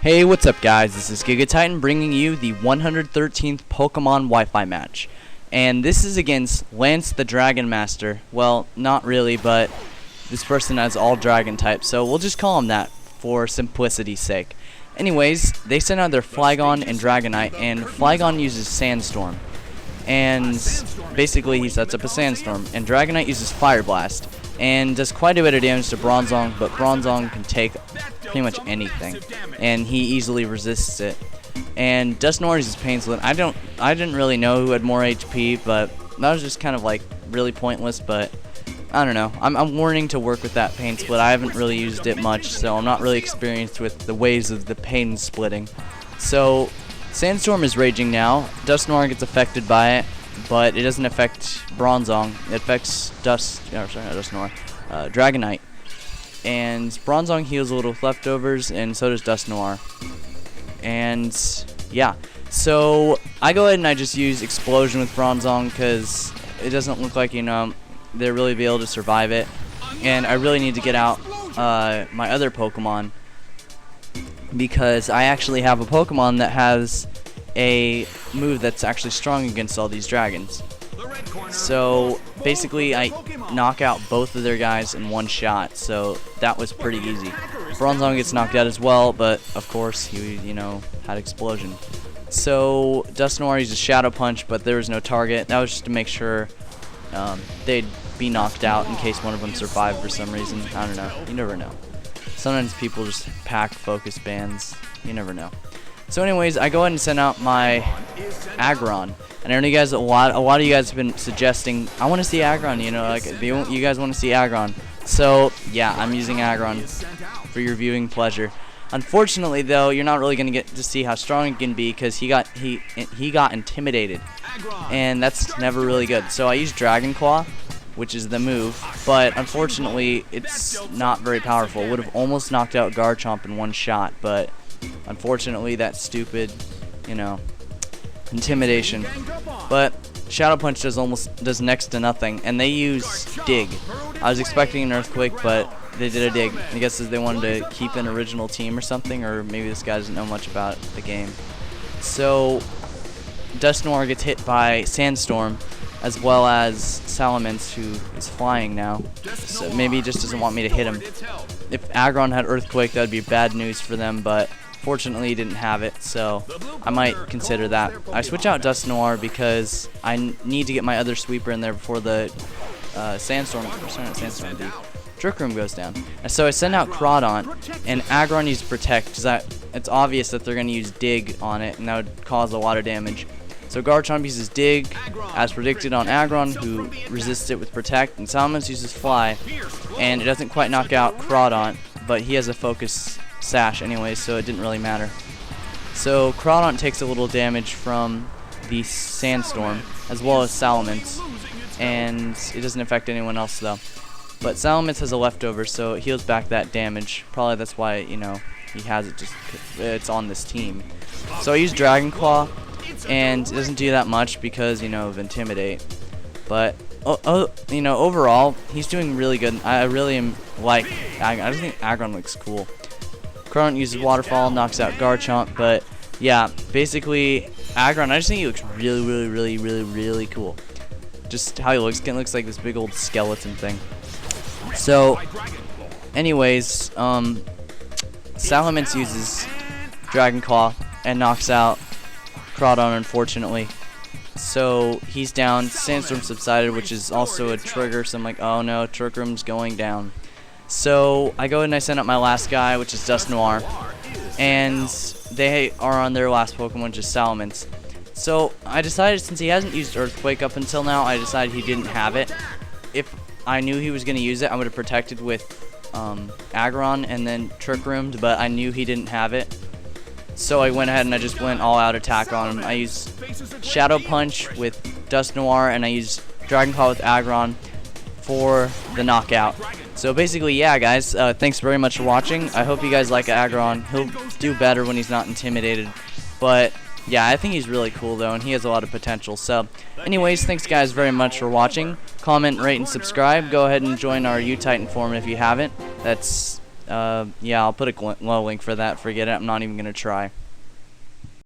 Hey, what's up guys? This is Gigatitan bringing you the 113th Pokemon Wi-Fi match. And this is against Lance the Dragon Master. Well, not really, but this person has all dragon types, so we'll just call him that for simplicity's sake. Anyways, they sent out their Flygon and Dragonite, and Flygon uses Sandstorm. And basically he sets up a Sandstorm, and Dragonite uses Fire Blast, and does quite a bit of damage to Bronzong, but Bronzong can take pretty much anything, and he easily resists it. And Dusknoir uses Pain Split. I didn't really know who had more HP, but that was just kind of like really pointless, but I don't know. I'm learning to work with that Pain Split. I haven't really used it much, so I'm not really experienced with the ways of the pain splitting. So Sandstorm is raging now. Dusknoir gets affected by it, but it doesn't affect Bronzong. It affects Dragonite. And Bronzong heals a little with leftovers, and so does Dusknoir. And yeah, so I go ahead and I just use Explosion with Bronzong because it doesn't look like, they'll really be able to survive it. And I really need to get out my other Pokemon, because I actually have a Pokemon that has a move that's actually strong against all these dragons. So basically I knock out both of their guys in one shot, so that was pretty easy. Bronzong gets knocked out as well, but of course he had Explosion. So Dusknoir uses Shadow Punch, but there was no target. That was just to make sure they'd be knocked out in case one of them survived for some reason. I don't know. You never know. Sometimes people just pack focus bands. You never know. So anyways, I go ahead and send out my Aggron. And I know you guys, a lot of you guys have been suggesting, I want to see Aggron, you guys want to see Aggron. So yeah, I'm using Aggron for your viewing pleasure. Unfortunately though, you're not really going to get to see how strong he can be, because he got intimidated. And that's never really good. So I use Dragon Claw, which is the move, but unfortunately it's not very powerful. Would have almost knocked out Garchomp in one shot, but unfortunately that stupid, intimidation. But Shadow Punch does next to nothing, and they use Dig. I was expecting an Earthquake, but they did a Dig. I guess they wanted to keep an original team or something, or maybe this guy doesn't know much about the game. So Dusknoir gets hit by Sandstorm, as well as Salamence, who is flying now. So maybe he just doesn't want me to hit him. If Aggron had Earthquake, that would be bad news for them, but fortunately he didn't have it, so I might consider that. I switch out Dusknoir because I need to get my other sweeper in there before the Trick Room goes down. And so I send out Crawdaunt, and Aggron uses Protect, because it's obvious that they're going to use Dig on it, and that would cause a lot of damage. So Garchomp uses Dig, as predicted on Aggron, who resists it with Protect, and Salamence uses Fly, and it doesn't quite knock out Crawdaunt, but he has a Focus Sash anyway, so it didn't really matter. So Crawdaunt takes a little damage from the Sandstorm, as well as Salamence, and it doesn't affect anyone else though. But Salamence has a leftover, so it heals back that damage. Probably that's why, he has it, just it's on this team. So I use Dragon Claw, and it doesn't do that much because, of Intimidate. But overall, he's doing really good. I really am I just think Aggron looks cool. Crawdaunt uses Waterfall, knocks out Garchomp, but yeah, basically Aggron, I just think he looks really cool. Just how he looks, it looks like this big old skeleton thing. So anyways, Salamence uses Dragon Claw and knocks out Crawdaunt, unfortunately. So he's down. Sandstorm subsided, which is also a trigger, so I'm like, oh no, Trick Room's going down. So I go ahead and I send out my last guy, which is Dusknoir, and they are on their last Pokemon, which is Salamence. So I decided, since he hasn't used Earthquake up until now, I decided he didn't have it. If I knew he was going to use it, I would have protected with Aggron and then Trick Roomed, but I knew he didn't have it. So I went ahead and I just went all out attack on him. I used Shadow Punch with Dusknoir, and I used Dragon Claw with Aggron for the knockout. So basically, yeah guys, thanks very much for watching. I hope you guys like Aggron. He'll do better when he's not intimidated, but yeah, I think he's really cool though, and he has a lot of potential. So anyways, thanks guys very much for watching. Comment, rate, and subscribe. Go ahead and join our Gigatitan forum if you haven't. That's Yeah, I'll put a low link for that. Forget it. I'm not even gonna try.